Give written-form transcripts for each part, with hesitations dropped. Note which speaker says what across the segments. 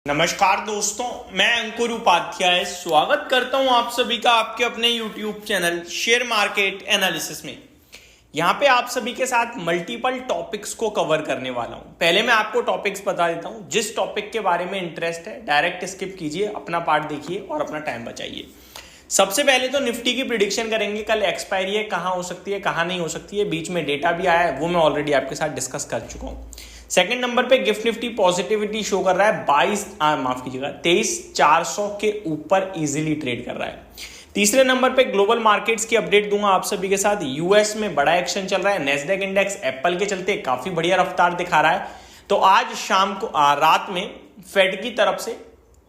Speaker 1: नमस्कार दोस्तों, मैं अंकुर उपाध्याय स्वागत करता हूं आप सभी का आपके अपने YouTube channel share market analysis में। यहां पे आप सभी के साथ मल्टीपल टॉपिक्स को कवर करने वाला हूं। पहले मैं आपको टॉपिक्स बता देता हूं, जिस टॉपिक के बारे में इंटरेस्ट है डायरेक्ट स्किप कीजिए, अपना पार्ट देखिए और अपना टाइम बचाइए। सबसे पहले तो निफ्टी की प्रिडिक्शन करेंगे। कल एक्सपायरी है, कहाँ हो सकती है कहाँ नहीं हो सकती है, बीच में डेटा भी आया है, वो मैं ऑलरेडी आपके साथ डिस्कस कर चुका हूँ। सेकंड नंबर पे गिफ्ट निफ्टी पॉजिटिविटी शो कर रहा है 23,400 के ऊपर इजीली ट्रेड कर रहा है। तीसरे नंबर पे ग्लोबल मार्केट्स की अपडेट दूंगा आप सभी के साथ। यूएस में बड़ा एक्शन चल रहा है, नेस्डैक इंडेक्स एप्पल के चलते काफी बढ़िया रफ्तार दिखा रहा है। तो आज शाम को रात में फेड की तरफ से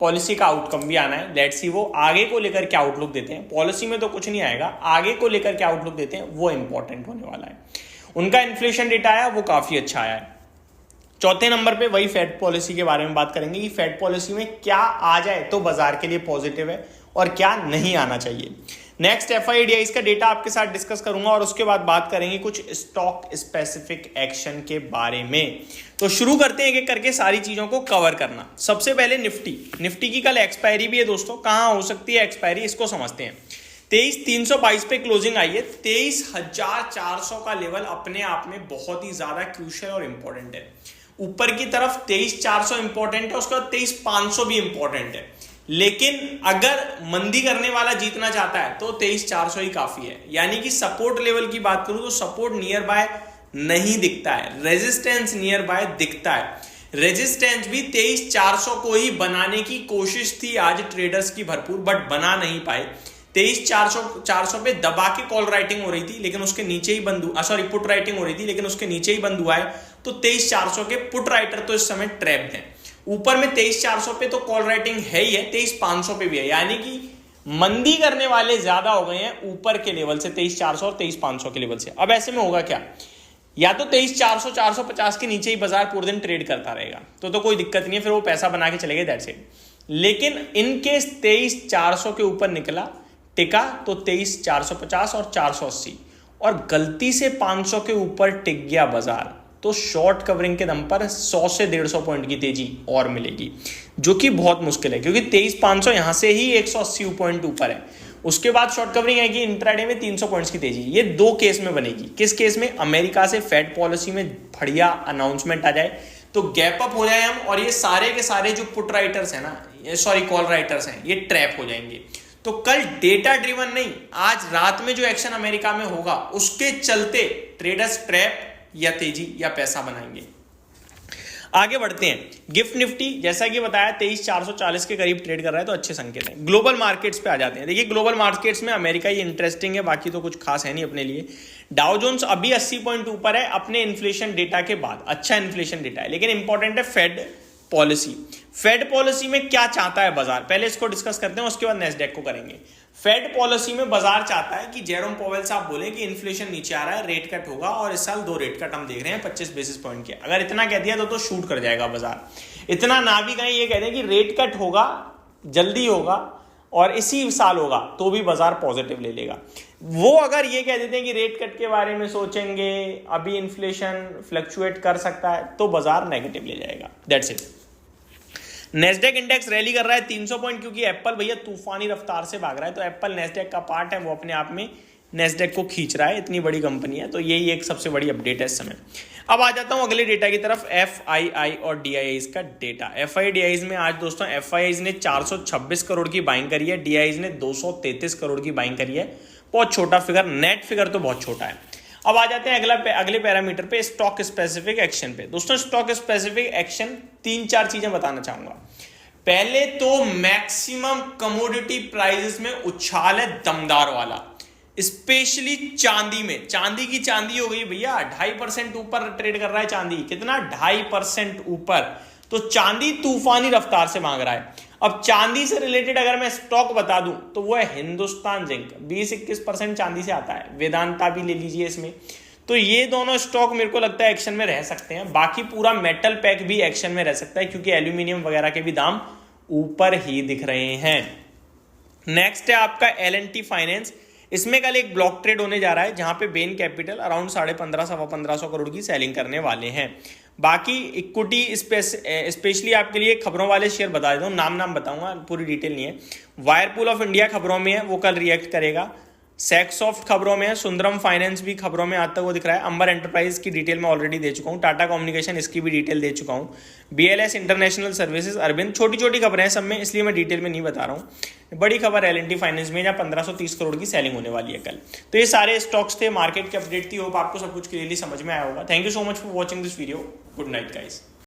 Speaker 1: पॉलिसी का आउटकम भी आना है। लेट्स सी वो आगे को लेकर क्या आउटलुक देते हैं। पॉलिसी में तो कुछ नहीं आएगा, आगे को लेकर क्या आउटलुक देते हैं वो इंपॉर्टेंट होने वाला है। उनका इन्फ्लेशन डेटा आया, वो काफी अच्छा आया है। चौथे नंबर पे वही फेड पॉलिसी के बारे में बात करेंगे कि फेड पॉलिसी में क्या आ जाए तो बाजार के लिए पॉजिटिव है और क्या नहीं आना चाहिए। नेक्स्ट एफआईडीआईज का डेटा आपके साथ डिस्कस करूंगा और उसके बाद बात करेंगे कुछ स्टॉक स्पेसिफिक एक्शन के बारे में। तो शुरू करते हैं एक एक करके सारी चीजों को कवर करना। सबसे पहले निफ्टी की कल एक्सपायरी भी है दोस्तों। कहां हो सकती है एक्सपायरी, इसको समझते हैं। 23,322 पे क्लोजिंग आई है। 23,400 का लेवल अपने आप में बहुत ही ज्यादा क्रूशियल और इंपॉर्टेंट है। ऊपर की तरफ 23,400 इंपॉर्टेंट है, उसके बाद 23,500 भी इंपॉर्टेंट है। लेकिन अगर मंदी करने वाला जीतना चाहता है तो 23,400 ही काफी है। यानी कि सपोर्ट लेवल की बात करूं तो सपोर्ट नियर बाय नहीं दिखता है, रेजिस्टेंस नियर बाय दिखता है। रेजिस्टेंस भी 23,400 को ही बनाने की कोशिश थी आज ट्रेडर्स की भरपूर, बट बना नहीं पाए। 23,400 पे दबा के कॉल राइटिंग हो रही थी लेकिन उसके नीचे ही बंद हुआ, सॉरी पुट राइटिंग हो रही थी लेकिन उसके नीचे ही बंद हुआ है। तो 23,400 के पुट राइटर तो इस समय ट्रैप्ड हैं। ऊपर में 23,400 पे तो कॉल राइटिंग है ही है, 23,500 पे भी है। यानी कि मंदी करने वाले ज्यादा हो गए हैं ऊपर के लेवल से, 23,400 और 23,500 के लेवल से। अब ऐसे में होगा क्या, या तो 23,400 450 के नीचे ही बाजार पूरे दिन ट्रेड करता रहेगा तो कोई दिक्कत नहीं है, फिर वो पैसा बना के चलेगा, दैट्स इट। लेकिन इनकेस 23,400 के ऊपर निकला टिका तो 23,450 और 480 और गलती से 500 के ऊपर टिक गया बाजार तो शॉर्ट कवरिंग के दम पर 100 से 150 पॉइंट की तेजी और मिलेगी, जो कि बहुत मुश्किल है क्योंकि 23,500 यहां से ही 180 पॉइंट ऊपर है। उसके बाद शॉर्ट कवरिंग आएगी इंट्राडे में 300 पॉइंट्स की तेजी। ये दो केस में बनेगी। किस केस में, अमेरिका से फेड पॉलिसी में बढ़िया अनाउंसमेंट आ जाए तो गैप अप हो जाए हम, और ये सारे के सारे जो पुट राइटर्स है ना, सॉरी कॉल राइटर्स हैं, ये ट्रैप हो जाएंगे। तो कल डेटा ड्रिवन नहीं, आज रात में जो एक्शन अमेरिका में होगा उसके चलते ट्रेडर्स ट्रैप या तेजी या पैसा बनाएंगे। आगे बढ़ते हैं। गिफ्ट निफ्टी जैसा कि बताया 23,440 के करीब ट्रेड कर रहा है तो अच्छे संकेत हैं। ग्लोबल मार्केट्स पे आ जाते हैं। देखिए ग्लोबल मार्केट्स में अमेरिका ये इंटरेस्टिंग है, बाकी तो कुछ खास है नहीं अपने लिए। डाउ जोन्स अभी 80 पॉइंट ऊपर है अपने इन्फ्लेशन डेटा के बाद, अच्छा इन्फ्लेशन डेटा है। लेकिन इंपॉर्टेंट है फेड पॉलिसी। फेड पॉलिसी में क्या चाहता है बाजार, पहले इसको डिस्कस करते हैं, उसके बाद नेस्डैक को करेंगे। फेड पॉलिसी में बाजार चाहता है कि जेरोम पॉवेल साहब बोले कि इन्फ्लेशन नीचे आ रहा है, रेट कट होगा, और इस साल 2 रेट कट हम देख रहे हैं 25 बेसिस पॉइंट के। अगर इतना कह दिया तो शूट कर जाएगा बाजार। इतना ना भी कहें, ये कह दें कि रेट कट होगा, जल्दी होगा और इसी साल होगा, तो भी बाजार पॉजिटिव ले लेगा। वो अगर ये कह देते हैं कि रेट कट के बारे में सोचेंगे, अभी इन्फ्लेशन फ्लक्चुएट कर सकता है, तो बाजार नेगेटिव ले जाएगा, that's it. Nasdaq index rally कर रहा है 300 पॉइंट क्योंकि एप्पल भैया तूफानी रफ्तार से भाग रहा है। तो एप्पल नेस्डैक का पार्ट है, वो अपने आप में नेस्डैक को खींच रहा है, इतनी बड़ी कंपनी है। तो यही एक सबसे बड़ी अपडेट है इस समय। अब आ जाता हूं अगले डेटा की तरफ, एफआईआई और डीआईआईज का डेटा। एफआईडीआईज में आज दोस्तों एफआईआईज ने 426 करोड़ की बाइंग करी है, डीआईआईज ने 233 करोड़ की बाइंग करी है। बहुत छोटा फिगर, नेट फिगर तो बहुत छोटा है। अब आ जाते हैं अगले पैरामीटर पे, स्टॉक स्पेसिफिक एक्शन पे। दोस्तों स्टॉक स्पेसिफिक एक्शन 3-4 चीजें बताना चाहूंगा। पहले तो मैक्सिमम कमोडिटी प्राइसेस में उछाल है दमदार वाला, स्पेशली चांदी में। चांदी की चांदी हो गई भैया 2.5% ऊपर ट्रेड कर रहा है चांदी। कितना, 2.5% ऊपर। तो चांदी तूफानी रफ्तार से मांग रहा है। अब चांदी से रिलेटेड अगर मैं स्टॉक बता दूं तो वो है हिंदुस्तान जिंक, 20-21% चांदी से आता है। वेदांता भी ले लीजिए इसमें। तो ये दोनों स्टॉक मेरे को लगता है एक्शन में रह सकते हैं। बाकी पूरा मेटल पैक भी एक्शन में रह सकता है क्योंकि एल्यूमिनियम वगैरह के भी दाम ऊपर ही दिख रहे हैं। नेक्स्ट है आपका L&T फाइनेंस। इसमें कल एक ब्लॉक ट्रेड होने जा रहा है जहां पे बेन कैपिटल अराउंड 15.5-15.25 करोड़ की सेलिंग करने वाले हैं। बाकी इक्विटी स्पेशली आपके लिए खबरों वाले शेयर बता देता हूँ, नाम बताऊंगा, पूरी डिटेल नहीं है। वायरपूल ऑफ इंडिया खबरों में है, वो कल रिएक्ट करेगा। सेक्सॉफ्ट खबरों में है, सुंदरम फाइनेंस भी खबरों में आता हुआ दिख रहा है। अंबर एंटरप्राइज की डिटेल मैं ऑलरेडी दे चुका हूँ। टाटा कम्युनिकेशन इसकी भी डिटेल दे चुका हूँ। BLS इंटरनेशनल सर्विसेज, अरविंद, छोटी छोटी खबरें हैं सब में, इसलिए मैं डिटेल में नहीं बता रहा हूँ। बड़ी खबर L&T फाइनेंस में, जहाँ 1530 करोड़ की सेलिंग होने वाली है कल। तो ये सारे स्टॉक्स थे, मार्केट की अपडेट थी। होप आपको सब कुछ क्लियरली समझ में आया होगा। Thank you so much for watching this video. Good night guys.